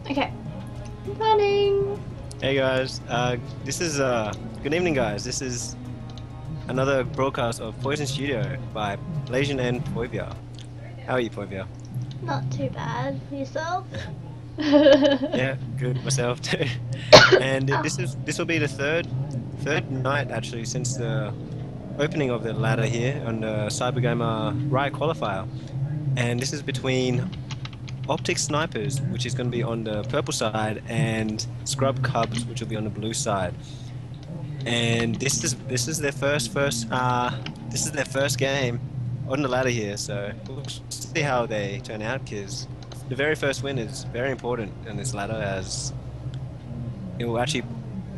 Okay. Running. Hey guys, this is good evening guys. This is another broadcast of Poison Studio by Blasian and Poivia. How are you, Poivia? Not too bad. Yourself? Yeah, good myself too. And Oh. this will be the third night actually since the opening of the ladder here on the Cybergamer Riot Qualifier. And this is between Optic Snipers, which is going to be on the purple side, and Scrub Cubs, which will be on the blue side. And this is their this is their first game on the ladder here, so we'll see how they turn out, because the very first win is very important in this ladder, as it will actually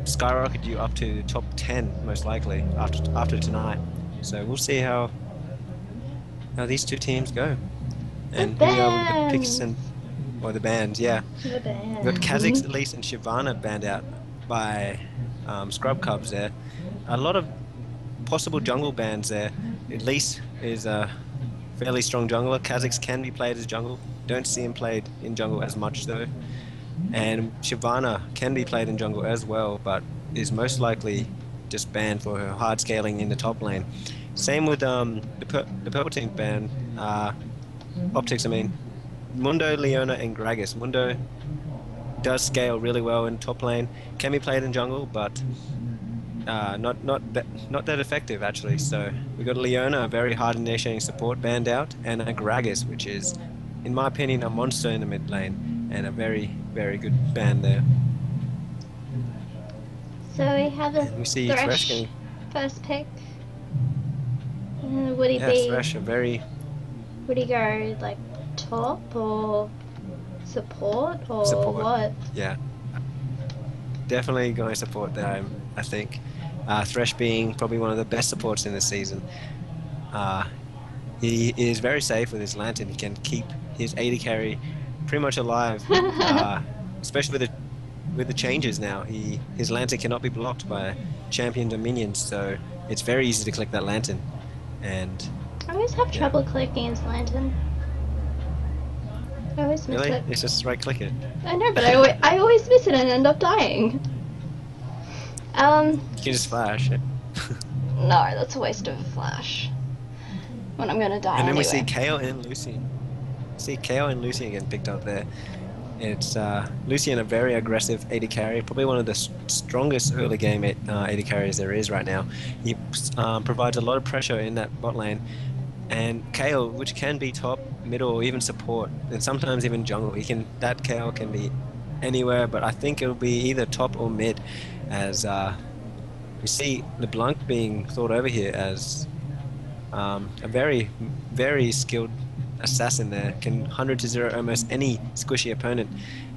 skyrocket you up to top 10 most likely after tonight. So we'll see how these two teams go, and The who are the picks bands. and or the bands. Yeah, The we've got Kha'Zix, bands. Elise, and Shyvana banned out by Scrub Cubs there. A lot of possible jungle bans there. Elise is a fairly strong jungler. Kha'Zix can be played as jungle. Don't see him played in jungle as much though. And Shyvana can be played in jungle as well, but is most likely just banned for her hard scaling in the top lane. Same with the purple team ban, Optics. I mean, Mundo, Leona, and Gragas. Mundo does scale really well in top lane. Can be played in jungle, but not that effective actually. So we got Leona, a very hard initiating support, banned out, and a Gragas, which is, in my opinion, a monster in the mid lane, and a very good ban there. So we have a And we see Thresh Thresh getting, first pick. Would he yeah, be? Thresh a very Would he go like top or support or support. what? Yeah, definitely going to support there. I think Thresh being probably one of the best supports in the season. He is very safe with his lantern. He can keep his AD carry pretty much alive, especially with the changes now. His lantern cannot be blocked by champions or minions, so it's very easy to click that lantern. And I always have yeah, trouble clicking his lantern. I always miss really, it. it's just right click it. I know, but I always miss it and end up dying. You can just flash it. No, that's a waste of a flash. When I'm gonna die And then anyway. we see KO and Lucian. See KO and Lucian getting picked up there. It's Lucian, a very aggressive AD carry, probably one of the strongest early game AD carries there is right now. He provides a lot of pressure in that bot lane, and KO, which can be top, middle, or even support, and sometimes even jungle. That KO can be anywhere, but I think it'll be either top or mid, as we see LeBlanc being thought over here as a very skilled assassin there, can 100 to 0 almost any squishy opponent.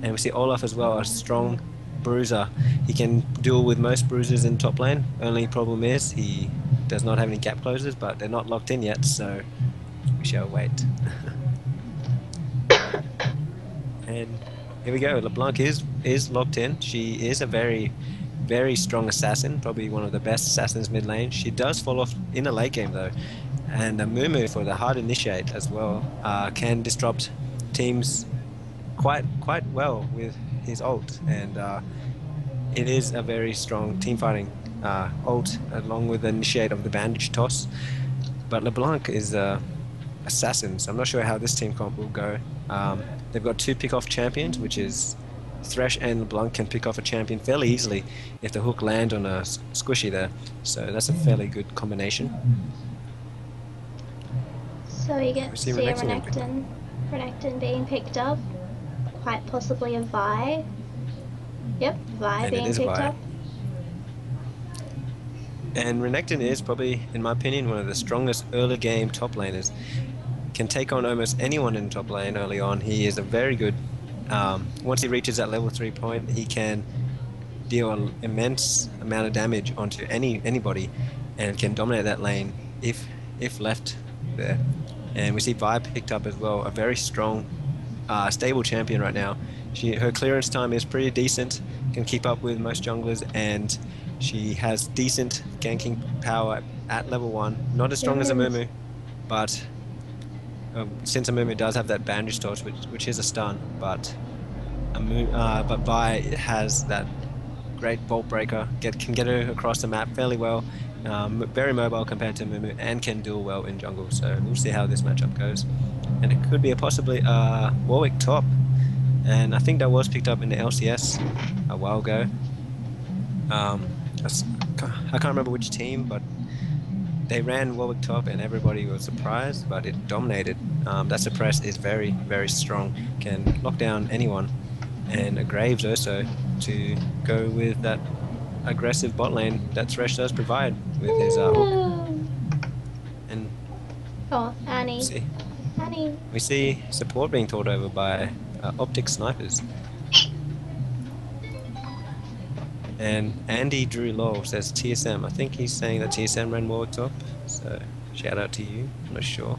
And we see Olaf as well, a strong bruiser. He can duel with most bruisers in top lane. Only problem is he does not have any gap closers, but they're not locked in yet, so we shall wait. And here we go. LeBlanc is locked in. She is a very strong assassin, probably one of the best assassins mid lane. She does fall off in a late game though. And Mumu, for the hard initiate as well, can disrupt teams quite well with his ult, and it is a very strong team fighting ult, along with the initiate of the bandage toss. But LeBlanc is assassin, so I'm not sure how this team comp will go. They've got two pick off champions, which is Thresh and LeBlanc can pick off a champion fairly easily if the hook lands on a squishy there, so that's a fairly good combination. So we get We to see see a Renekton Renekton being picked up. Quite possibly a Vi. Yep, Vi And it being is picked Vi. up. And Renekton is probably, in my opinion, one of the strongest early game top laners. Can take on almost anyone in top lane early on. He is a very good, once he reaches that level 3 point, he can deal an immense amount of damage onto anybody, and can dominate that lane if left there. And we see Vi picked up as well, a very strong, stable champion right now. Her clearance time is pretty decent, can keep up with most junglers, and she has decent ganking power at level 1. Not as strong as a Mumu, but since a Mumu does have that bandage torch, which is a stun, but but Vi has that great vault breaker, can get her across the map fairly well. Very mobile compared to Mumu, and can duel well in jungle. So we'll see how this matchup goes. And it could be a possibly Warwick top, and I think that was picked up in the LCS a while ago. I can't remember which team, but they ran Warwick top, and everybody was surprised, but it dominated. That suppress is very, very strong, can lock down anyone, and Graves also to go with that aggressive bot lane that Thresh does provide with his hook. Ooh. And Oh, Annie. see, Annie. we see support being taught over by optic snipers. And Andy Drew Lowell says TSM. I think he's saying that TSM ran Warwick top. So shout out to you. I'm not sure.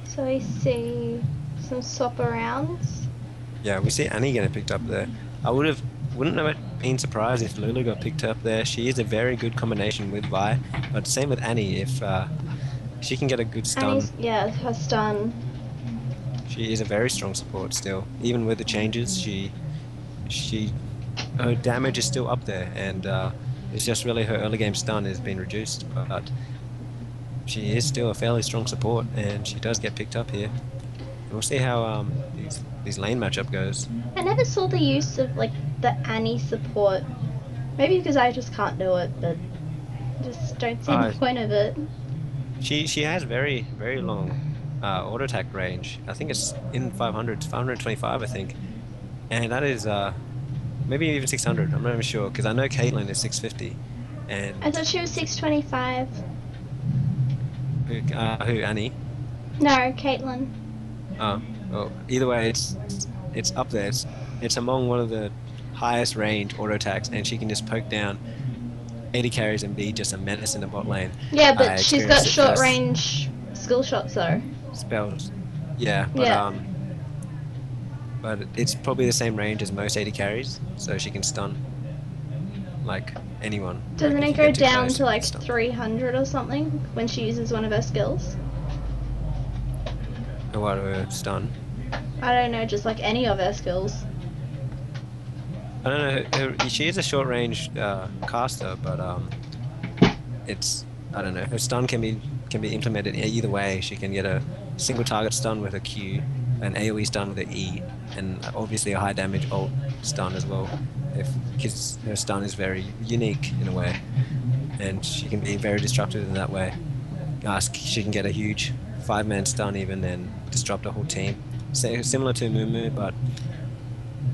So we see some swap arounds. Yeah, we see Annie getting picked up there. Wouldn't have been surprised if Lulu got picked up there. She is a very good combination with Vi, but same with Annie. If she can get a good stun, Annie's, yeah, her stun. she is a very strong support still. Even with the changes, her damage is still up there, and it's just really her early game stun has been reduced. But she is still a fairly strong support, and she does get picked up here. And we'll see how these lane matchup goes. I never saw the use of like the Annie support. Maybe because I just can't do it, but just don't see the point of it. She has very, very long auto attack range. I think it's in 500, 525 I think. And that is maybe even 600, I'm not even sure, because I know Caitlyn is 650. And I thought she was 625. Who, Annie? No, Caitlyn. Oh, well, either way, it's up there. It's among one of the highest range auto attacks, and she can just poke down 80 carries and be just a menace in the bot lane. Yeah, but she's got short range skill shots though. Spells. Yeah, but it's probably the same range as most 80 carries, so she can stun like anyone. Doesn't it go down to like 300 or something when she uses one of her skills? What, her stun? I don't know, just like any of her skills. I don't know. She is a short range caster, but I don't know. Her stun can be implemented either way. She can get a single target stun with a Q, an AOE stun with an E, and obviously a high damage ult stun as well. Because her stun is very unique in a way, and she can be very destructive in that way. She can get a huge 5-man stun even and disrupt a whole team. Similar to Mumu, but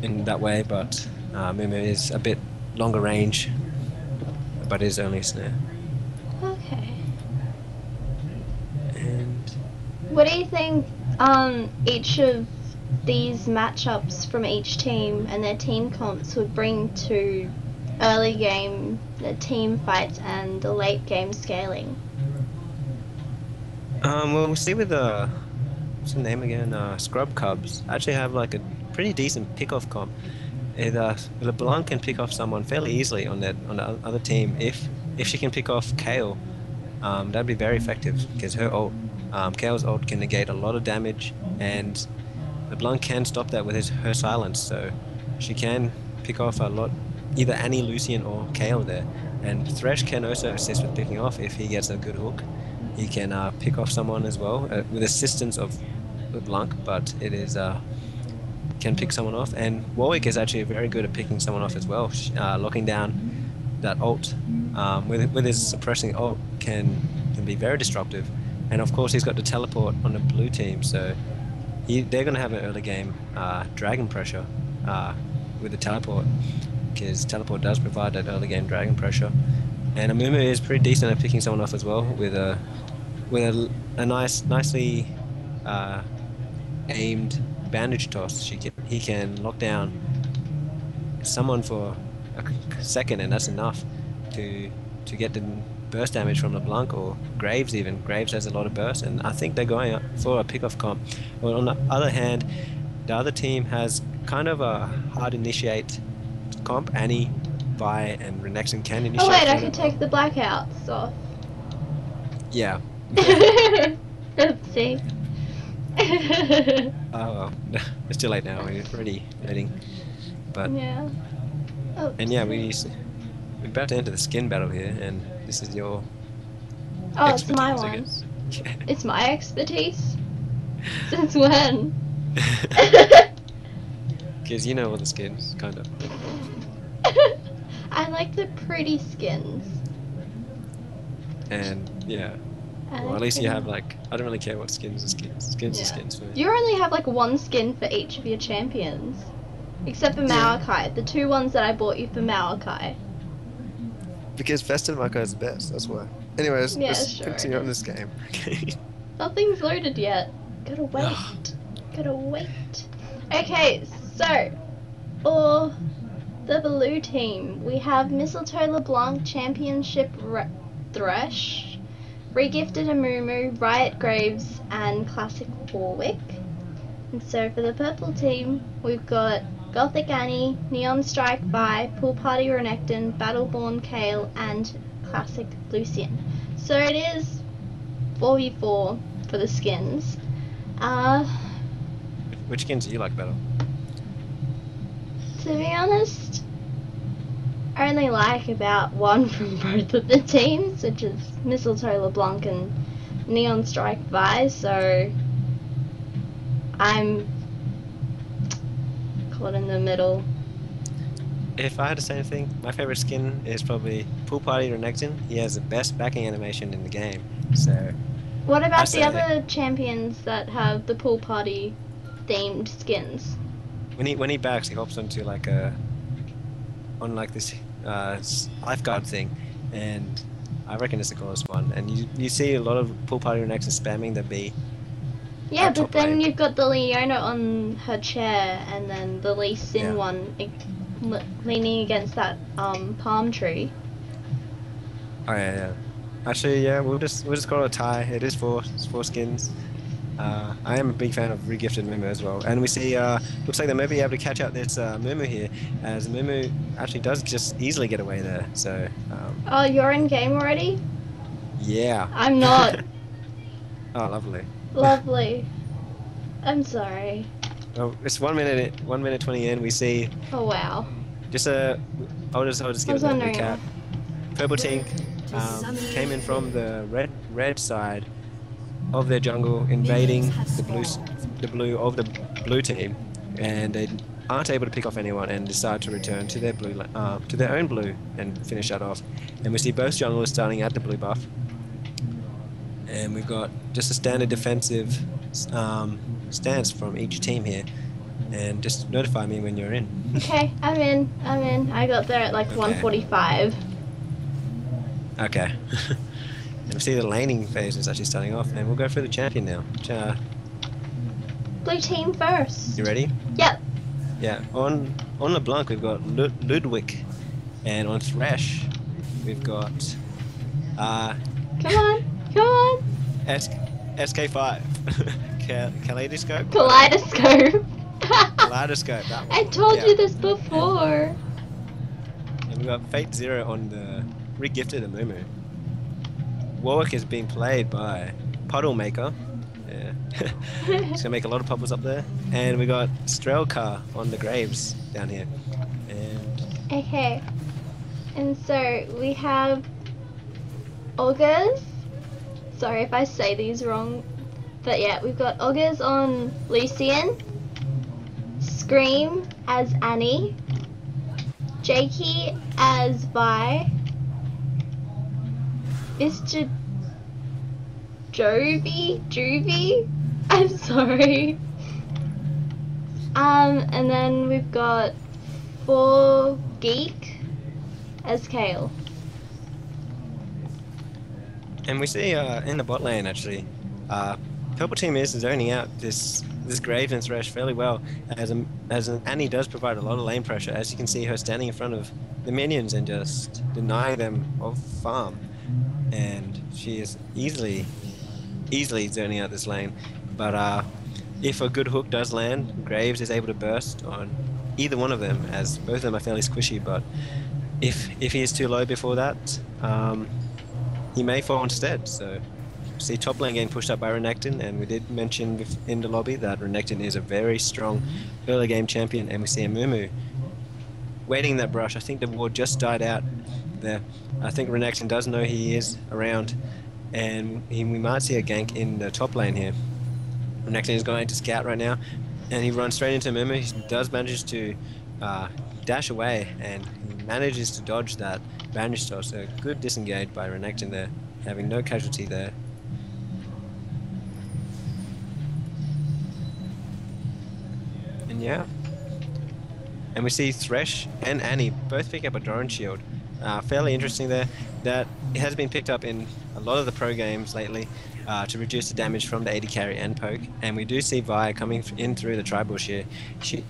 in that way. But Mumu is a bit longer range, but is only a snare. Okay. And what do you think each of these matchups from each team and their team comps would bring to early game, the team fights, and the late game scaling? Well, we'll see with what's the name again? Scrub Kubs actually have like a pretty decent pick-off comp. LeBlanc can pick off someone fairly easily on the other team if she can pick off Kale. That'd be very effective because her ult, Kale's ult can negate a lot of damage, and LeBlanc can stop that with her silence. So she can pick off a lot, either Annie, Lucian, or Kale there. And Thresh can also assist with picking off if he gets a good hook. He can pick off someone as well with assistance of LeBlanc, but it is can pick someone off. And Warwick is actually very good at picking someone off as well, locking down that ult with his suppressing ult can be very disruptive. And of course he's got the teleport on the blue team, so they're going to have an early game dragon pressure with the teleport, because teleport does provide that early game dragon pressure. And Amumu is pretty decent at picking someone off as well with a nicely aimed bandage toss. He can lock down someone for a second, and that's enough to get the burst damage from LeBlanc or Graves even. Graves has a lot of burst, and I think they're going up for a pick-off comp. But on the other hand, the other team has kind of a hard initiate comp. Annie, Vi, and Renekton can initiate. Oh wait, I can take the blackouts off. Yeah. Let's see. Oh well, it's too late now. We're already loading. But Yeah. and yeah, Oops. we're about to enter the skin battle here, and this is your Oh, it's my expertise, I one. guess. It's my expertise. Since when? Because you know all the skins, kind of. I like the pretty skins. And yeah, I well, at like least you have them. like, I don't really care what skins are skins. Skins are Yeah. skins for me. You only have like one skin for each of your champions. Except for Yeah. Maokai, the two ones that I bought you for Maokai. Because Festive Mako is the best, that's why. Anyways, Yeah, let's sure it continue on is. this game. Okay. Nothing's loaded yet. Gotta wait. Gotta wait. Okay, so for the blue team, we have Mistletoe LeBlanc Championship Thresh, Regifted Amumu, Riot Graves, and Classic Warwick. And so for the purple team, we've got Gothic Annie, Neon Strike Vi, Pool Party Renekton, Battleborn Kale, and Classic Lucian. So it is 4v4 for the skins. Which skins do you like better? To be honest, I only like about one from both of the teams, which is Mistletoe LeBlanc and Neon Strike Vi, so I'm caught in the middle. If I had to say anything, my favorite skin is probably Pool Party Renekton. He has the best backing animation in the game. So What I about the say other champions that have the pool party themed skins? when he backs, he hops onto like on like this lifeguard thing, and I reckon it's the coolest one. And you see a lot of Pool Party Renekton spamming the B Yeah, but top then lane. you've got the Leona on her chair, and then the Lee Sin Yeah. one leaning against that palm tree. Oh yeah. Actually, yeah, we'll just call it a tie. It is four skins. I am a big fan of regifted Mumu as well, and we see looks like they may be able to catch out this Mumu here, as Mumu actually does just easily get away there. So Oh, you're in game already? yeah. I'm not. Oh, lovely. Lovely. I'm sorry. Well, it's 1 minute 20 in. We see Oh wow. just I'll just I give was it a wondering. recap. Purple Tink came in from the red side of their jungle, invading the blue of the blue team, and they aren't able to pick off anyone and decide to return to their to their own blue and finish that off. And we see both junglers starting at the blue buff, and we've got just a standard defensive stance from each team here. And just notify me when you're in. Okay, I'm in. I got there at like Okay. 1:45. Okay. And we see the laning phase is actually starting off, and we'll go for the champion now. Blue team first. You ready? Yep. Yeah. On LeBlanc we've got Ludwig, and on Thresh we've got Come on. Come on. SK5. Kaleidoscope. Kaleidoscope. Kaleidoscope. That one. I told Yeah. you this before. And we've got Fate Zero on the regifted Amumu. Warwick is being played by Puddle Maker. Yeah. He's gonna make a lot of puddles up there. And we got Strelka on the Graves down here. And Okay. And so we have Augurs. Sorry if I say these wrong. But yeah, we've got Augurs on Lucian. Scream as Annie. Jakey as Vi. Mr. Juvie? I'm sorry. And then we've got 4 Geek as Kale. we see in the bot lane actually, Purple Team is zoning out this Graves and Thresh fairly well, as Annie does provide a lot of lane pressure, as you can see her standing in front of the minions and just denying them of farm, and she is easily zoning out this lane. But if a good hook does land, Graves is able to burst on either one of them, as both of them are fairly squishy. But if he is too low before that, he may fall instead. So see top lane getting pushed up by Renekton, and we did mention in the lobby that Renekton is a very strong early game champion, and we see a Mumu waiting that brush. I think the ward just died out there. I think Renekton does know he is around, and we might see a gank in the top lane here. Renekton is going to scout right now, and he runs straight into Mumu. He does manage to dash away, and he manages to dodge that banish toss. So good disengage by Renekton there, having no casualty there. And yeah. And we see Thresh and Annie both pick up a Doran shield. Fairly interesting there. That it has been picked up in a lot of the pro games lately to reduce the damage from the AD carry and poke. And we do see Vi coming in through the tri-bush here.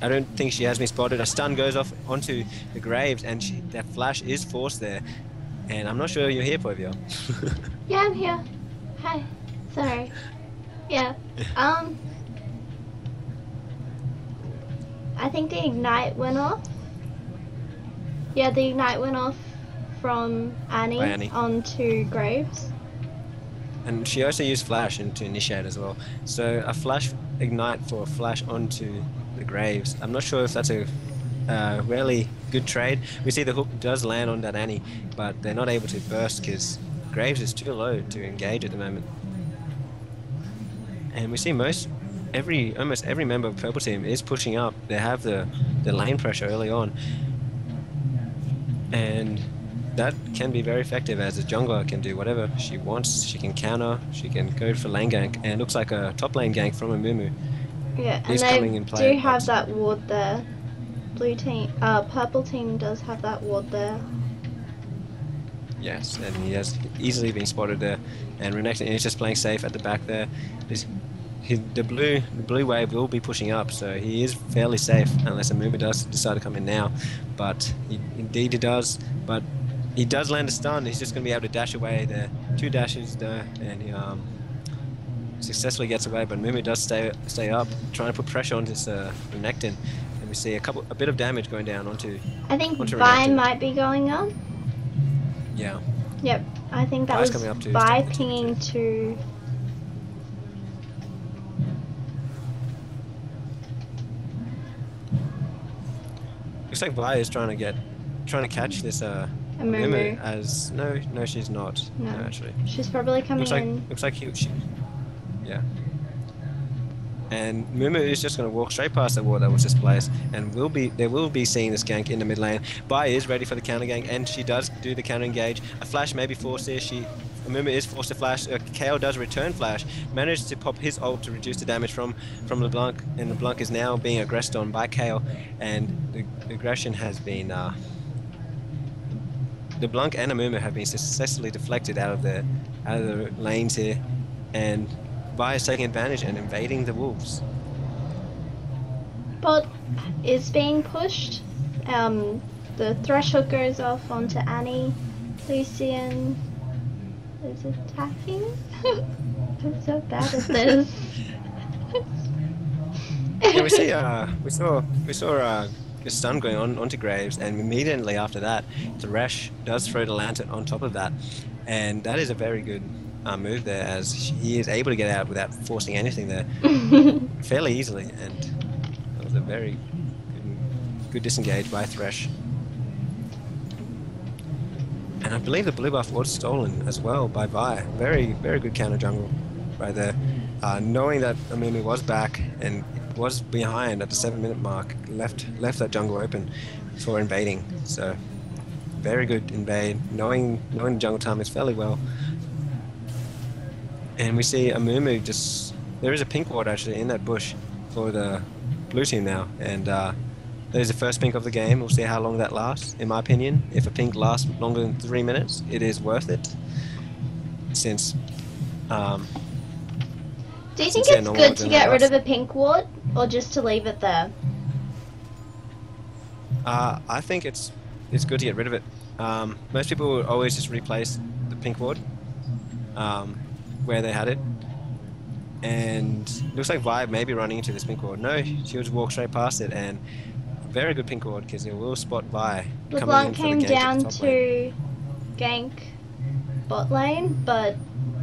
I don't think she has been spotted. A stun goes off onto the Graves, and that flash is forced there. And I'm not sure you're here, Povio. Yeah, I'm here. Hi. Sorry. Yeah. I think the ignite went off. Yeah, the ignite went off from Annie onto Graves. And she also used flash to initiate as well. So a flash ignite for a flash onto the Graves. I'm not sure if that's a really good trade. We see the hook does land on that Annie, but they're not able to burst because Graves is too low to engage at the moment. And we see almost every member of Purple Team is pushing up. They have the lane pressure early on, and that can be very effective as a jungler can do whatever she wants. She can counter, she can go for lane gank, and it looks like a top lane gank from a Mumu. Yeah, He's and coming in play, do have that ward there. Purple team does have that ward there. Yes, and he has easily been spotted there, and Renekton is just playing safe at the back there. The blue wave will be pushing up, so he is fairly safe unless a Mumu does decide to come in now. But indeed he does. But he does land a stun. He's just going to be able to dash away there. 2 dashes there, and he successfully gets away. But Mumu does stay up, trying to put pressure on this Renekton. And we see a bit of damage going down onto. I think Vi might be going on. Yeah. Yep, I think that was Vi pinging to. Looks like Vi is trying to catch this Mumu as no she's not. No, actually. She's probably coming in. Looks like yeah. And Mumu is just going to walk straight past the ward that was just placed, and they will be seeing this gank in the mid lane. Vi is ready for the counter gank, and she does do the counter engage. A flash may be forced here. Mumu is forced to flash. Kayle does return flash, managed to pop his ult to reduce the damage from LeBlanc, and LeBlanc is now being aggressed on by Kayle, and the aggression has been LeBlanc and Mumu have been successfully deflected out of the lanes here, and Vi is taking advantage and invading the wolves. Bot is being pushed. The Thresh hook goes off onto Annie. Lucian is attacking. I'm so bad at this. Yeah, we saw a stun going onto Graves, and immediately after that, Thresh does throw the lantern on top of that, and that is a very good move there, as he is able to get out without forcing anything there fairly easily, and that was a very good disengage by Thresh. And I believe the blue buff was stolen as well by Vi. Very good counter jungle right there. Knowing that Amimi was back and was behind at the 7-minute mark, left that jungle open for invading. So very good invade, knowing the jungle time is fairly well. And we see Amumu there is a pink ward actually in that bush for the blue team now, and that is the first pink of the game. We'll see how long that lasts. In my opinion, if a pink lasts longer than 3 minutes, it is worth it. Since do you think it's good to get rid of a pink ward, or just to leave it there? I think it's good to get rid of it. Most people would always just replace the pink ward where they had it, and looks like Vi may be running into this pink ward. No, she'll just walk straight past it, and very good pink ward because it will spot Vi. LeBlanc came down to gank bot lane, but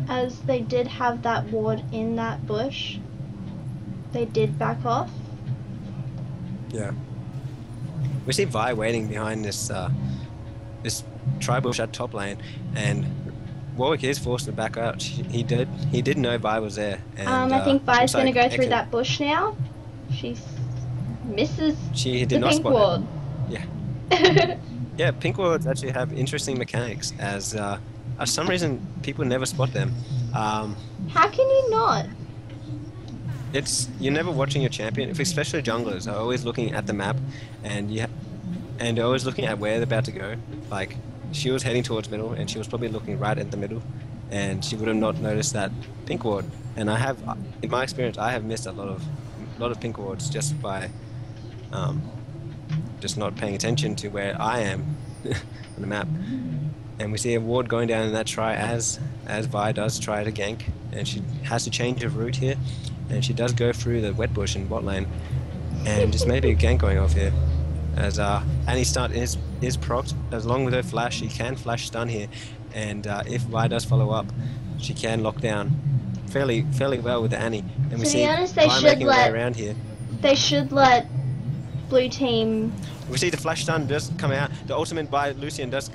as they did have that ward in that bush, they did back off. Yeah. We see Vi waiting behind this this tri-bush at top lane, and Warwick is forced to back out. He did know Vi was there, and I think Vi's looks gonna like go through Echo, that bush now. She misses she the did not pink spot ward. it. Yeah. Yeah, pink wards actually have interesting mechanics, as for some reason people never spot them. How can you not? You're never watching your champion, especially junglers are always looking at the map, and and they're always looking at where they're about to go. Like, she was heading towards middle, and she was probably looking right at the middle, and she would have not noticed that pink ward. And in my experience, I have missed a lot of pink wards just by just not paying attention to where I am on the map. And we see a ward going down in that try as Vi does try to gank, and she has to change her route here, and she does go through the wet bush in bot lane, and just maybe a gank going off here. As Annie's stun is procced, as long with her flash, she can flash stun here, and if Vi does follow up, she can lock down fairly well with the Annie. And we To see be honest, they Vi should making her way let around here. they should let blue team. We see the flash stun does come out. The ultimate by Lucian does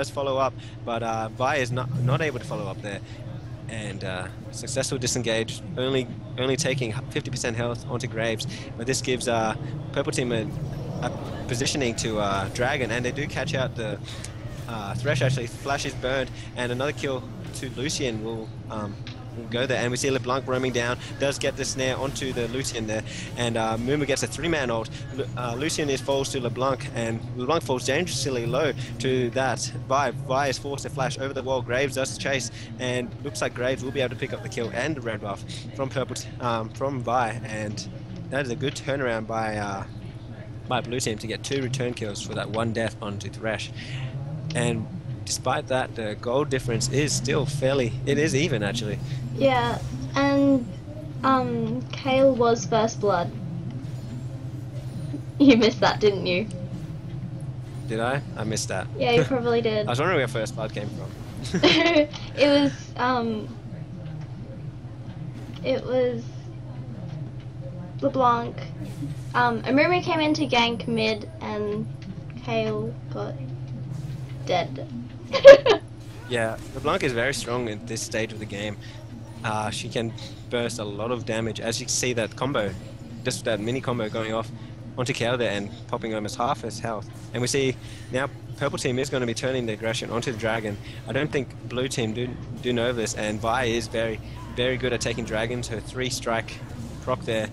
follow up, but Vi is not able to follow up there, and successful disengage, only taking 50% health onto Graves. But this gives purple team a positioning to Dragon, and they do catch out the Thresh. Actually, flash is burned, and another kill to Lucian will go there. And we see LeBlanc roaming down, does get the snare onto the Lucian there, and Mumu gets a 3-man ult. Lucian falls to LeBlanc, and LeBlanc falls dangerously low to that. Vi is forced to flash over the wall. Graves does chase, and looks like Graves will be able to pick up the kill and the red buff from from Vi, and that is a good turnaround by blue team to get 2 return kills for that 1 death onto Thresh. And despite that, the gold difference is still it is even actually. Yeah, and Kale was first blood. You missed that, didn't you? Did I? I missed that. Yeah, you probably did. I was wondering where first blood came from. It was LeBlanc. Amiri came in to gank mid, and Kale got dead. Yeah, LeBlanc is very strong at this stage of the game. She can burst a lot of damage, as you can see that combo, just that mini combo going off onto Kale there and popping almost half his health. And we see now purple team is going to be turning the aggression onto the Dragon. I don't think blue team do know this, and Vi is very good at taking dragons. Her 3-strike proc there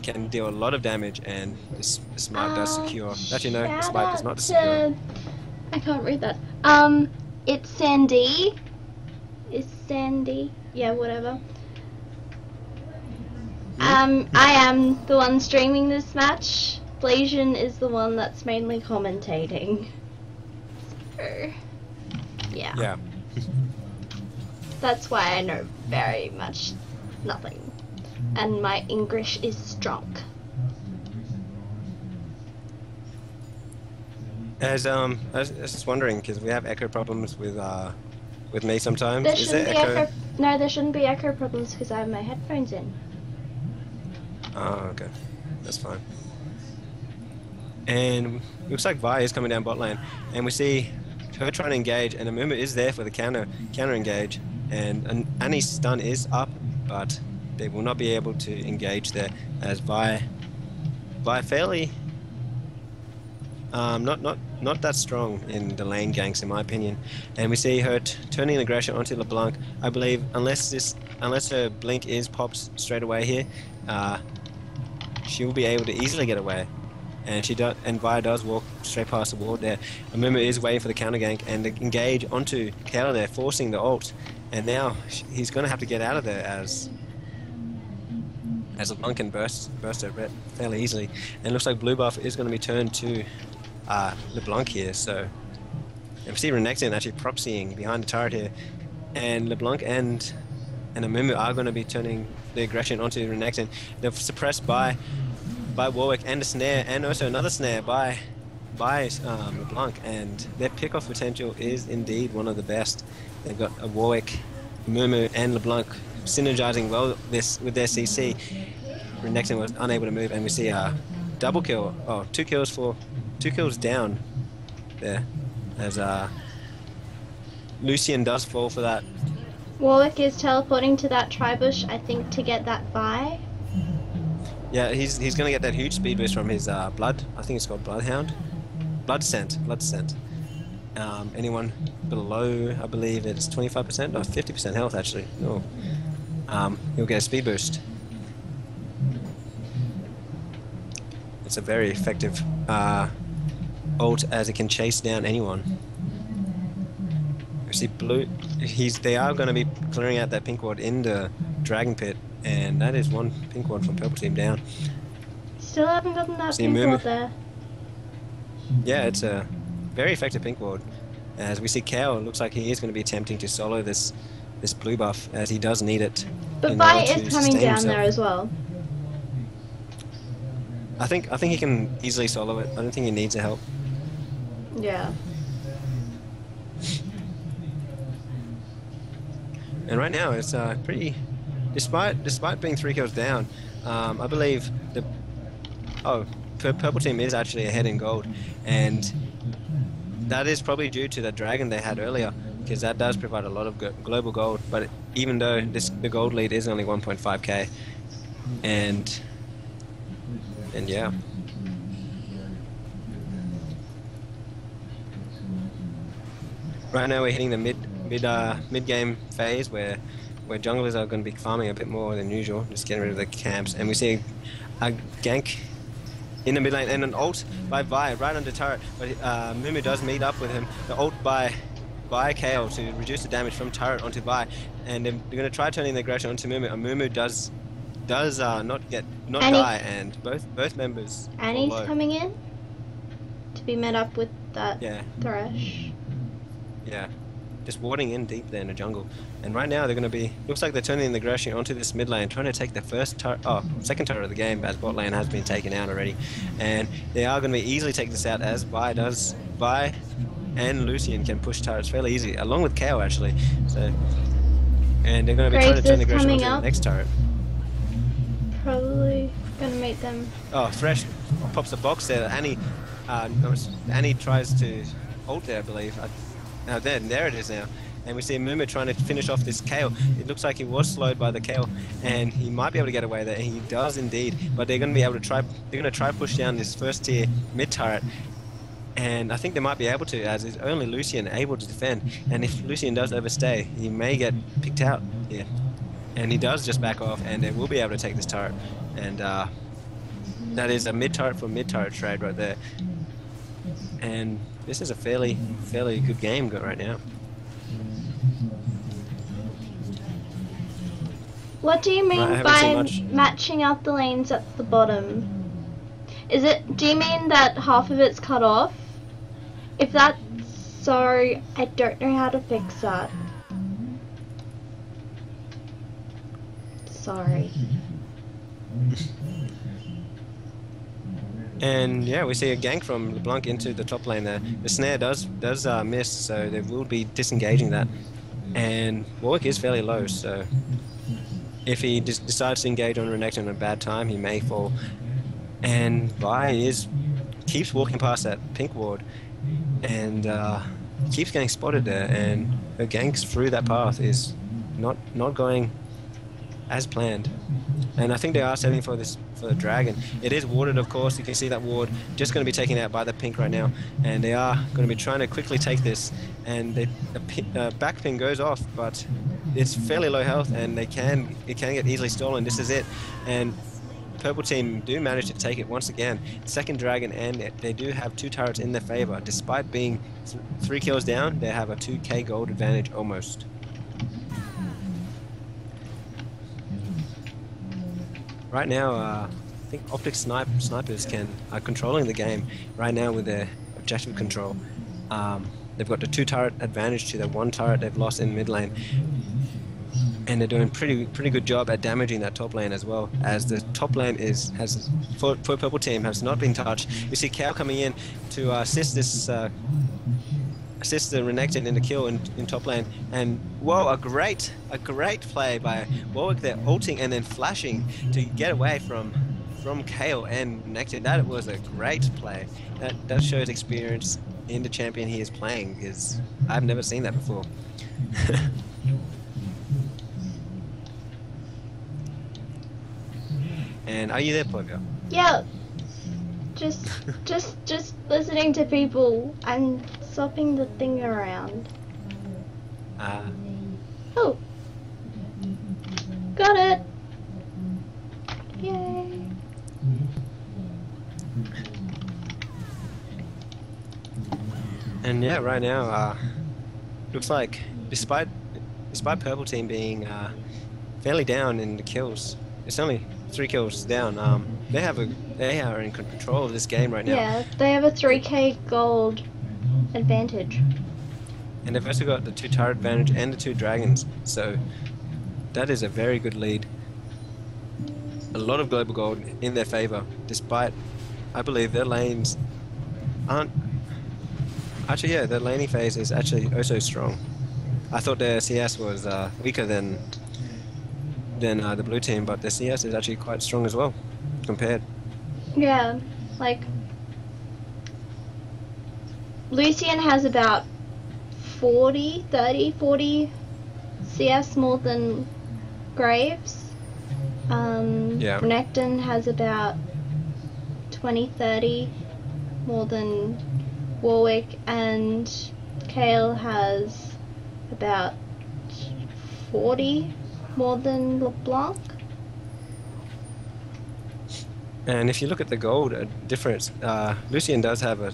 can deal a lot of damage, and the smite does secure. Actually, no, the smite does not secure. I can't read that. It's Sandy. It's Sandy. Yeah, whatever. I am the one streaming this match. Blasian is the one that's mainly commentating. So, yeah. Yeah. That's why I know very much nothing. And my English is strong. I was just wondering, because we have echo problems with me sometimes. There Is there shouldn't be echo? No, there shouldn't be echo problems because I have my headphones in. Oh, okay. That's fine. And looks like Vi is coming down bot lane, and we see her trying to engage, and Amuma is there for the counter engage, and Annie's stun is up, but they will not be able to engage there, as Vi fairly not that strong in the lane ganks, in my opinion. And we see her turning the aggression onto LeBlanc. I believe unless her blink is popped straight away here, she will be able to easily get away. And Vi does walk straight past the wall there. Amuma is waiting for the counter gank and to engage onto Kale there, forcing the ult. And now he's going to have to get out of there as LeBlanc can burst her fairly easily. And it looks like blue buff is going to be turned to LeBlanc here. So, and we see Renekton actually proxying behind the turret here. And LeBlanc and Amuma are going to be turning the aggression onto Renekton. They're suppressed by Warwick, and a snare, and also another snare by LeBlanc, and their pick-off potential is indeed one of the best. They've got a Warwick Mumu and LeBlanc synergizing well this with their CC. Renekton was unable to move, and we see a double kill. Oh, two kills down there, as Lucian does fall for that. Warwick is teleporting to that tri-bush, I think, to get that buy. Yeah, he's gonna get that huge speed boost from his blood. I think it's called Bloodhound. Blood Scent. Anyone below, I believe it's 25% or 50% health actually. Oh. He'll get a speed boost. It's a very effective ult, as it can chase down anyone. You see blue. They are going to be clearing out that pink ward in the dragon pit, and that is one pink ward from purple team down. Still haven't gotten that See pink Mumu ward there. Yeah, it's a very effective pink ward. As we see Kao, it looks like he is going to be attempting to solo this blue buff, as he does need it. But Vi is coming down there as well. I think he can easily solo it. I don't think he needs a help. Yeah. And right now it's pretty, despite being 3 kills down, I believe the purple team is actually ahead in gold, and that is probably due to the dragon they had earlier, because that does provide a lot of global gold. But even though the gold lead is only 1.5k, and yeah. Right now we're hitting the mid game phase where junglers are going to be farming a bit more than usual, just getting rid of the camps, and we see a gank in the mid lane and an ult by Vi right under turret, but Mumu does meet up with him. The ult by Kale to reduce the damage from turret onto Vi, and they're going to try turning the aggression onto Mumu, and Mumu does not die, and both members. Annie's coming in to be met up with that Thresh. Yeah, just warding in deep there in the jungle. And right now they're going to be, looks like they're turning the aggression onto this mid lane, trying to take the second turret of the game, as bot lane has been taken out already. And they are going to be easily taking this out, as Vi and Lucian can push turrets fairly easy, along with KO actually. So, and they're going to be trying to turn the aggression onto the next turret. Probably going to make them... Oh, Thresh pops a box there. Annie tries to ult there, I believe. Now there it is now, and we see Mumu trying to finish off this Kale. It looks like he was slowed by the Kale, and he might be able to get away there, and he does indeed. But they're going to be able to try. They're going to try push down this first tier mid turret, and I think they might be able to, as it's only Lucian able to defend. And if Lucian does overstay, he may get picked out here, and he does just back off, and they will be able to take this turret. And that is a mid turret for mid turret trade right there. And this is a fairly good game right now. What do you mean by matching out the lanes at the bottom? Do you mean that half of it's cut off? If that's so, I don't know how to fix that. Sorry. And yeah, we see a gank from LeBlanc into the top lane there. The snare does miss, so they will be disengaging that. And Warwick is fairly low, so if he decides to engage on Renekton at a bad time, he may fall. And Vi keeps walking past that pink ward, and keeps getting spotted there. And her ganks through that path is not going as planned. And I think they are setting for the dragon. It is warded, of course. You can see that ward just going to be taken out by the pink right now, and they are going to be trying to quickly take this. And the back ping goes off, but it's fairly low health, and it can get easily stolen. This is it, and purple team do manage to take it once again. Second dragon, and they do have 2 turrets in their favor. Despite being 3 kills down, they have a 2k gold advantage almost. Right now, I think Optic snipers are controlling the game right now with their objective control. They've got the 2 turret advantage to the 1 turret they've lost in mid lane, and they're doing pretty good job at damaging that top lane as well. As the top lane for purple team has not been touched. You see Kao coming in to assist this assists the Renekton in the kill in top lane. And whoa, a great play by Warwick there, ulting and then flashing to get away from Kale and Renekton. That was a great play. That shows experience in the champion he is playing, because I've never seen that before. And are you there, Polio? Yeah. Just listening to people and swapping the thing around. Oh. Got it. Yay. And yeah, right now, looks like despite purple team being fairly down in the kills, it's only 3 kills down. They are in control of this game right now. Yeah, they have a 3k gold advantage. And they've also got the 2 turret advantage and the 2 dragons, so that is a very good lead. A lot of global gold in their favor, despite, I believe, their lanes aren't. Actually, yeah, their laning phase is actually also strong. I thought their CS was weaker than the blue team, but their CS is actually quite strong as well, compared. Yeah, like Lucian has about 40 CS more than Graves. Yeah. Renekton has about 20-30 more than Warwick, and Kale has about 40 more than LeBlanc. And if you look at the gold difference, Lucian does have a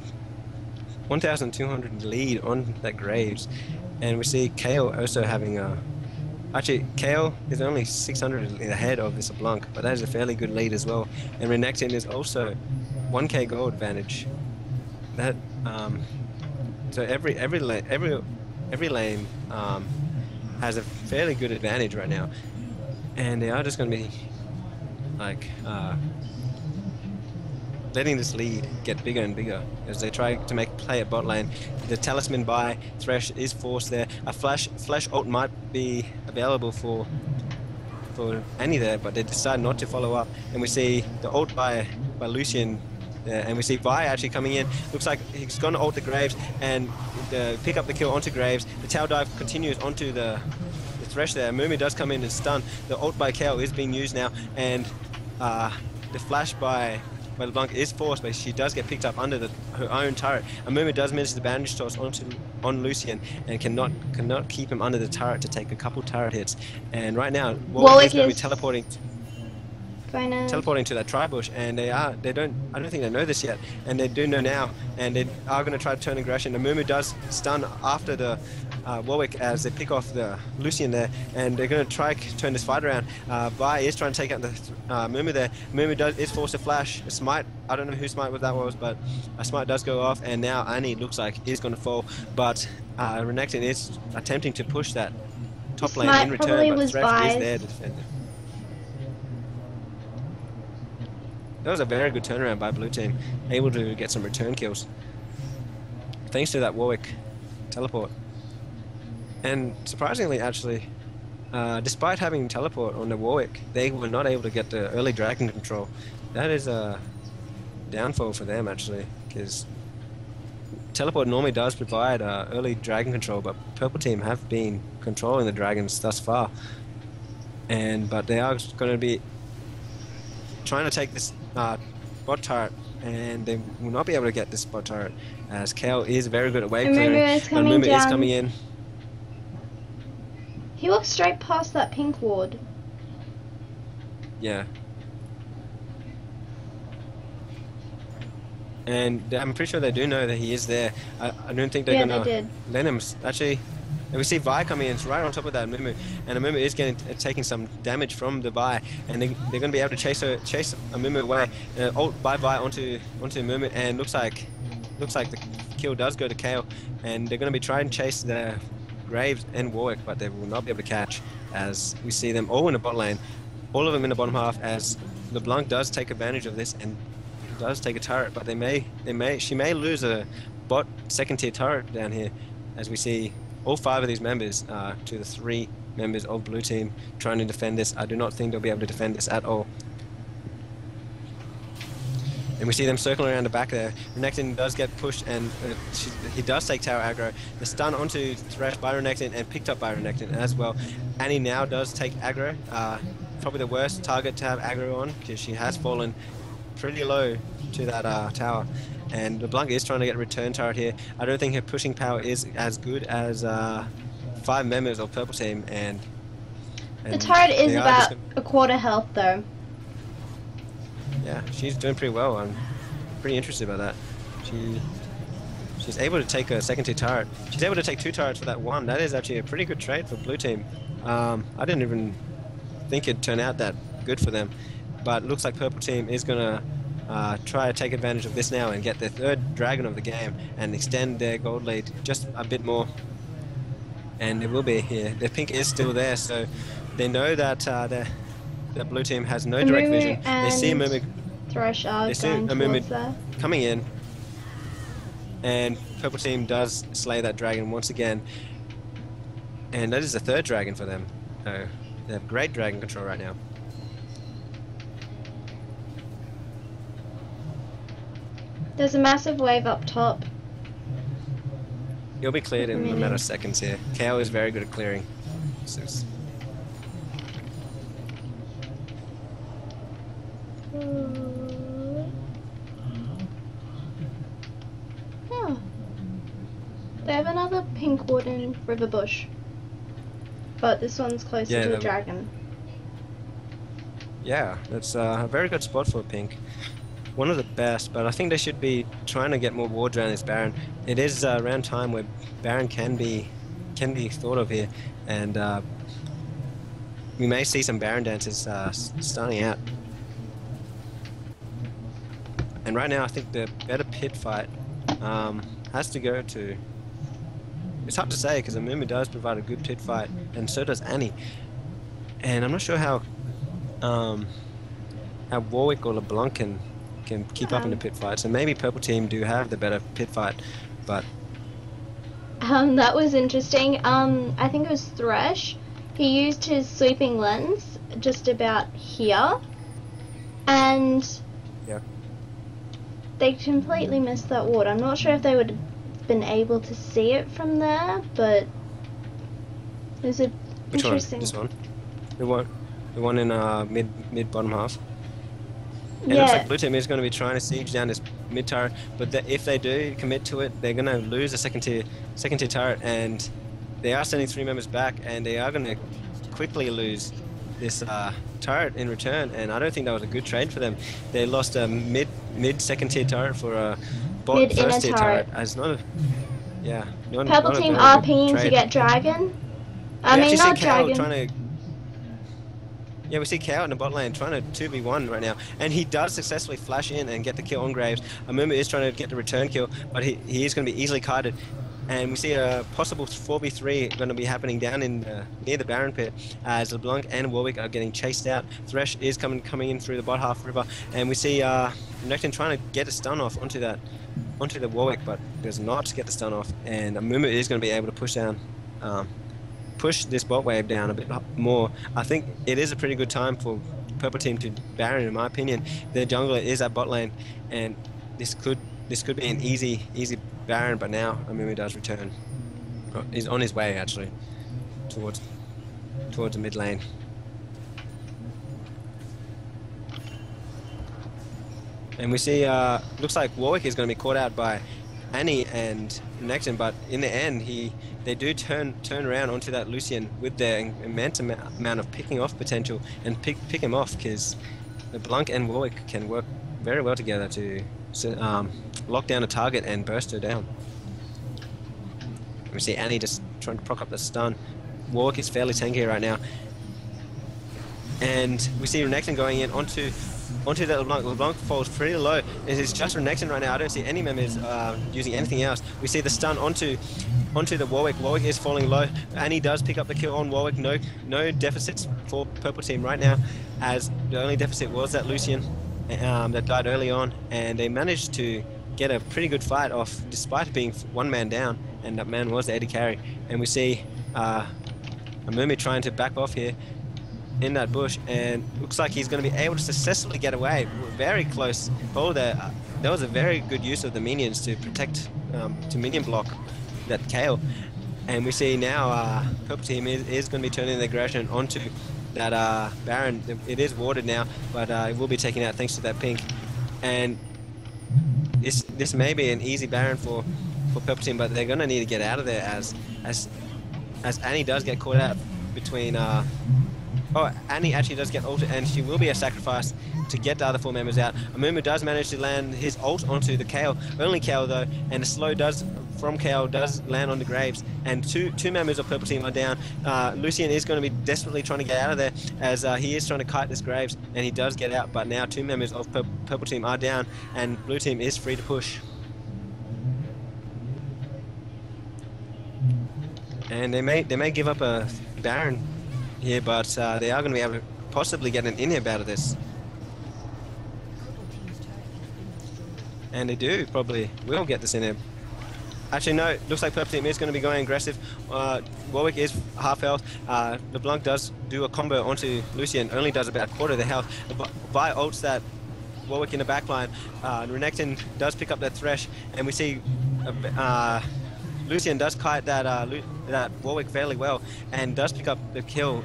1,200 lead on that Graves, and we see Kale also having a. Actually, Kale is only 600 ahead of this LeBlanc, but that is a fairly good lead as well. And Renekton is also 1k gold advantage. That so every lane has a fairly good advantage right now, and they are just going to be like letting this lead get bigger and bigger as they try to make play at bot lane. The talisman by Thresh is forced there. A flash ult might be available for Annie there, but they decide not to follow up. And we see the ult by Lucian, and we see Vi actually coming in. Looks like he's going to ult the Graves and pick up the kill onto Graves. The tower dive continues onto the Thresh there. Mumu does come in and stun. The ult by Kale is being used now, and the flash by LeBlanc is forced, but she does get picked up under her own turret. And Mumu does miss the bandage toss on Lucian and cannot keep him under the turret to take a couple turret hits. And right now, Warwick is going to be teleporting to that tri-bush, and I don't think they know this yet, and they do know now, and they are going to try to turn aggression. And Mumu does stun after the Warwick as they pick off the Lucian there, and they're going to try to turn this fight around. Vi is trying to take out the Mumu there. Mumu is forced to flash a smite. I don't know whose smite that was, but a smite does go off, and now Annie looks like is going to fall, but Renekton is attempting to push that top lane in return, but Thresh is there to defend it. That was a very good turnaround by blue team, able to get some return kills thanks to that Warwick teleport. And surprisingly, actually, despite having teleport on the Warwick, they were not able to get the early dragon control. That is a downfall for them, actually, because teleport normally does provide early dragon control, but purple team have been controlling the dragons thus far, but they are going to be trying to take this bot turret, and they will not be able to get this bot turret as Kale is very good at wave clearing, and Mumu is coming in. He walked straight past that pink ward. Yeah. And I'm pretty sure they do know that he is there. I don't think they're going to let him. Actually, and we see Vi coming in, it's right on top of that Mumu, and Mumu is taking some damage from the Vi, and they're going to be able to chase a Mumu away. Ult by Vi onto Mumu, and looks like the kill does go to Kale, and they're going to be trying to chase the Graves and Warwick, but they will not be able to catch, as we see them all in the bot lane, all of them in the bottom half, as LeBlanc does take advantage of this and does take a turret, but she may lose a bot second tier turret down here, as we see all 5 of these members to the 3 members of blue team trying to defend this. I do not think they'll be able to defend this at all. And we see them circling around the back there. Renekton does get pushed, and he does take tower aggro. The stun onto Thresh by Renekton and picked up by Renekton as well. Annie now does take aggro. Probably the worst target to have aggro on, because she has fallen pretty low to that tower. And LeBlanc is trying to get a return turret here. I don't think her pushing power is as good as 5 members of purple team. And the turret is about a quarter health though. Yeah, she's doing pretty well. I'm pretty interested by that. She's able to take a second tier turret. She's able to take 2 turrets for that 1. That is actually a pretty good trade for blue team. I didn't even think it'd turn out that good for them, but it looks like purple team is gonna try to take advantage of this now and get their 3rd dragon of the game and extend their gold lead just a bit more. And it will be here. Their pink is still there, so they know that the blue team has no direct vision. They see a Mumu, Thresh are they see a Mumu coming in, and purple team does slay that dragon once again. And that is the 3rd dragon for them. So they have great dragon control right now. There's a massive wave up top. You'll be cleared in a matter of seconds here. KO is very good at clearing. Oh. They have another pink wooden river bush, but this one's closer to the dragon. Yeah, that's a very good spot for a pink. One of the best, but I think they should be trying to get more wards around this Baron. It is around time where Baron can be thought of here, and we may see some Baron dances starting out. And right now, I think the better pit fight has to go to. It's hard to say because Amumu does provide a good pit fight, and so does Annie. And I'm not sure how Warwick or LeBlanc can keep up in the pit fight. So maybe purple team do have the better pit fight, but that was interesting. I think it was Thresh. He used his sweeping lens just about here, and yeah, they completely missed that ward. I'm not sure if they would have been able to see it from there, but it was interesting. Which one? This one? The one in mid bottom half. And yeah. it looks like blue team is going to be trying to siege down this mid turret, but if they do commit to it, they're going to lose a second tier turret, and they are sending 3 members back, and they are going to quickly lose this turret in return. And I don't think that was a good trade for them. They lost a mid second tier turret for a bot first tier turret. As not a, purple team are pinging to get dragon. I mean, not dragon. Yeah, we see KO in the bot lane trying to 2v1 right now, and he does successfully flash in and get the kill on Graves. Amumu is trying to get the return kill, but he is going to be easily kited. And we see a possible 4v3 going to be happening down in near the Baron pit, as LeBlanc and Warwick are getting chased out. Thresh is coming in through the bot half river, and we see Renekton trying to get a stun off onto the Warwick, but does not get the stun off. And Amumu is going to be able to push this bot wave down a bit more. I think it is a pretty good time for purple team to Baron, in my opinion. Their jungler is at bot lane, and this could be an easy Baron, but now Amumu does return. He's on his way actually towards the mid lane. And we see looks like Warwick is going to be caught out by Annie and Renekton, but in the end they do turn around onto that Lucian with their immense amount of picking off potential and pick him off, because LeBlanc and Warwick can work very well together to lock down a target and burst her down. We see Annie just trying to proc up the stun. Warwick is fairly tanky right now, and we see Renekton going in onto that LeBlanc. LeBlanc falls pretty low. It is just Renekton right now. I don't see any members using anything else. We see the stun onto the Warwick. Warwick is falling low. Annie does pick up the kill on Warwick. No deficits for purple team right now, as the only deficit was that Lucian that died early on, and they managed to get a pretty good fight off despite being 1 man down. and that man was the AD carry. And we see a Mumi trying to back off here in that bush, and looks like he's going to be able to successfully get away. Very close hold there. That was a very good use of the minions to protect, to minion block that Kale. And we see now Purple Team is going to be turning their aggression onto that Baron. It is warded now, but it will be taken out thanks to that pink. And this may be an easy Baron for Purple Team, but they're going to need to get out of there as Annie does get caught out between. Oh, Annie actually does get ulted, and she will be a sacrifice to get the other 4 members out. Amumu does manage to land his ult onto the Kale, only Kale though, and the slow from Kale does land on the Graves, and two members of Purple Team are down. Lucian is going to be desperately trying to get out of there, as he is trying to kite this Graves, and he does get out, but now 2 members of Purple Team are down, and Blue Team is free to push. And they may give up a Baron here, but they are going to be able to possibly get an inhib out of this. And they do probably will get this inhib. Actually, no, it looks like Purple Team is going to be going aggressive. Warwick is half health. LeBlanc does do a combo onto Lucian, only does about a quarter of the health. Vi ults that Warwick in the backline. Renekton does pick up that Thresh, and we see Lucian does kite that Warwick fairly well and does pick up the kill.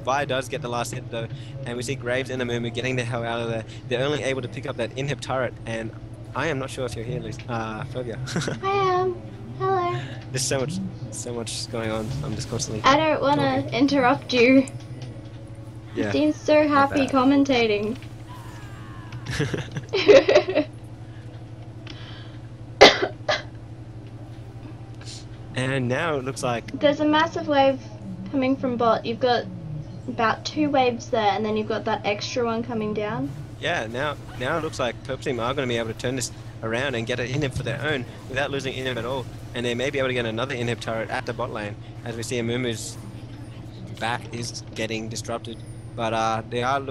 Vi does get the last hit though, and we see Graves and Amumu getting the hell out of there. They're only able to pick up that inhib turret, and I am not sure if you're here, Phobia. I am. Hello. There's so much going on. I'm just constantly. I don't want to interrupt you. Yeah. You seem so happy commentating. And now it looks like there's a massive wave coming from bot. You've got about 2 waves there, and then you've got that extra one coming down. Yeah, now it looks like Purple Team are going to be able to turn this around and get an inhib for their own without losing inhib at all, and they may be able to get another inhib turret at the bot lane, as we see Amumu's back is getting disrupted. But they are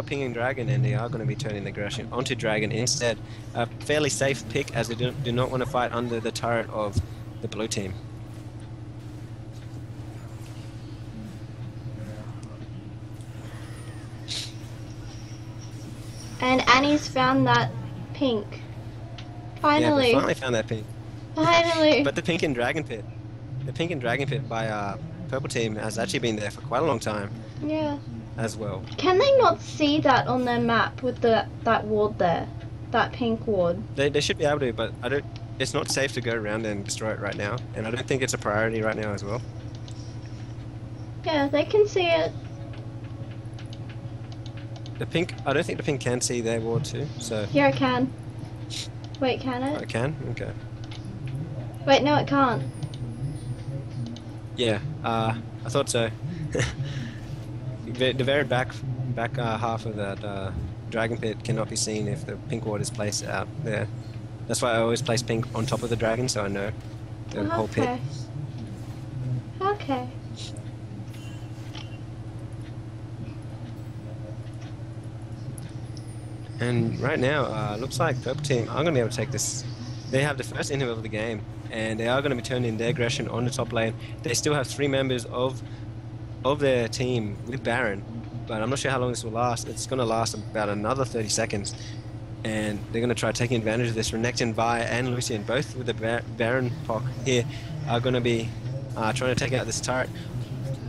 pinging Dragon, and they are going to be turning the aggression onto Dragon instead. A fairly safe pick, as they do not want to fight under the turret of the Blue Team. And Annie's found that pink. Finally. Yeah, we finally found that pink. Finally. But the pink and Dragon Pit. The pink and Dragon Pit by Purple Team has actually been there for quite a long time. Yeah. As well. Can they not see that on their map with that ward there? That pink ward? They should be able to, but it's not safe to go around and destroy it right now, and I don't think it's a priority right now as well. Yeah, they can see it. The pink, I don't think the pink can see their ward too, so... Yeah, it can. Wait, can it? Oh, it can? Okay. Wait, no, it can't. Yeah, I thought so. The very back half of that Dragon Pit cannot be seen if the pink ward is placed out there. That's why I always place pink on top of the dragon, so I know the whole pit. Okay. And right now, looks like Purple Team are going to be able to take this. They have the first inhib of the game, and they are going to be turning their aggression on the top lane. They still have 3 members of their team with Baron, but I'm not sure how long this will last. It's going to last about another 30 seconds. And they're going to try taking advantage of this. Renekton, Vi, and Lucian, both with the Baron POC here, are going to be trying to take out this turret.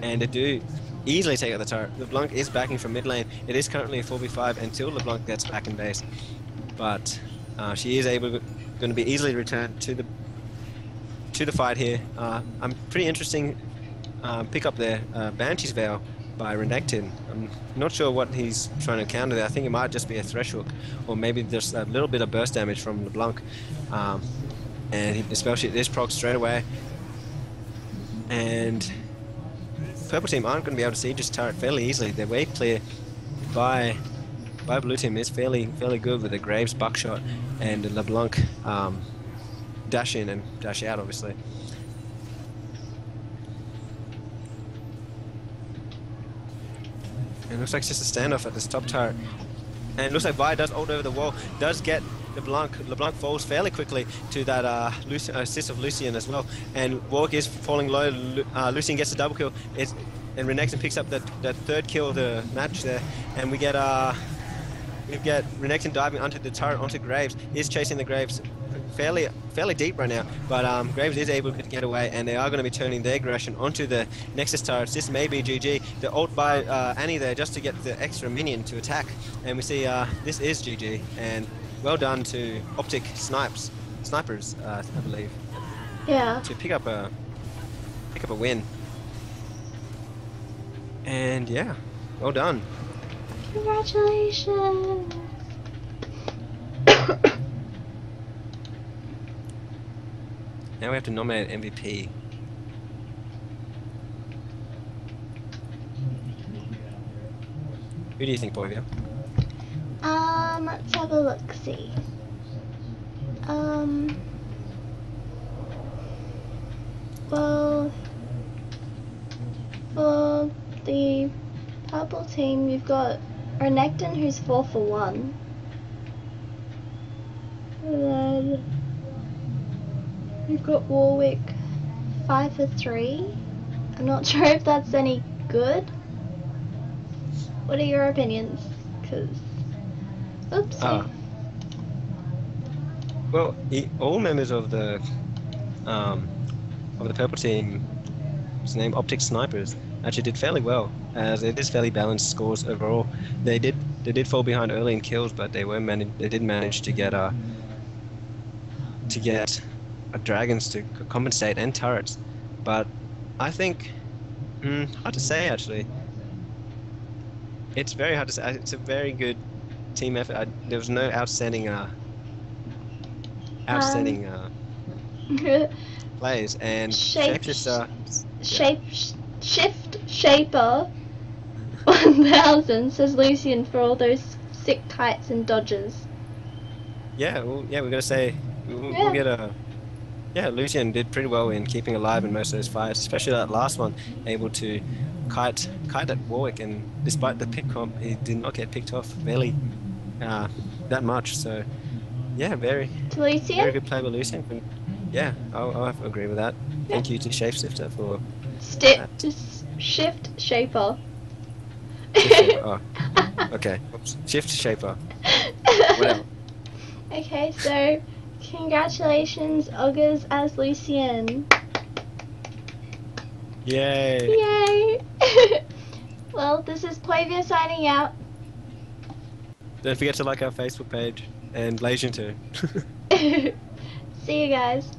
And they do easily take out the turret. LeBlanc is backing from mid lane. It is currently a 4v5 until LeBlanc gets back in base. But she is going to be easily returned to the fight here. I'm pretty interesting pick up there, Banshee's Veil by Renekton. I'm not sure what he's trying to counter there. I think it might just be a Thresh Hook, or maybe just a little bit of burst damage from LeBlanc. And the spell sheet is proc straight away. And Purple Team aren't going to be able to siege this turret fairly easily. Their wave clear by Blue Team is fairly good with the Graves buckshot and the LeBlanc dash in and dash out, obviously. And it looks like it's just a standoff at this top turret. And it looks like Vi does ult over the wall, does get LeBlanc falls fairly quickly to that assist of Lucian as well, and Warwick is falling low. Lucian gets a double kill, and Renekton picks up that third kill of the match there, and we get Renekton diving onto the turret, onto Graves. He's chasing the Graves fairly deep right now, but Graves is able to get away, and they are going to be turning their aggression onto the Nexus turrets. This may be GG. The ult by Annie there just to get the extra minion to attack, and we see this is GG, and well done to Optic Snipers, I believe. Yeah. To pick up a win. And yeah, well done. Congratulations. Now we have to nominate MVP. Who do you think, Boivia? Let's have a look. See. Well, for the purple team, you've got Renekton, who's 4 for 1. And then you've got Warwick, 5 for 3. I'm not sure if that's any good. What are your opinions? Cause, oopsie. Well, all members of the purple team, whose name Optic Snipers, actually did fairly well, as it is fairly balanced scores overall. They did fall behind early in kills, but they did manage to get dragons to compensate, and turrets. But I think hard to say actually. It's very hard to say. It's a very good team effort. There was no outstanding plays, and Shift Shaper 1000 says Lucian for all those sick kites and dodges. Yeah, well, yeah, we're gonna say we'll get a. Yeah, Lucian did pretty well in keeping alive in most of those fights, especially that last one, able to kite at Warwick, and despite the pick comp, he did not get picked off barely that much. So yeah, very good play by Lucian. Yeah, I'll agree with that. Thank you to Shapeshifter for Shift Shaper. Oh, okay. Oops. Shift Shaper. Whatever. Okay, so congratulations, Augurs as Lucian. Yay! Yay! Well, this is Qualifer signing out. Don't forget to like our Facebook page and Blasian too. See you guys.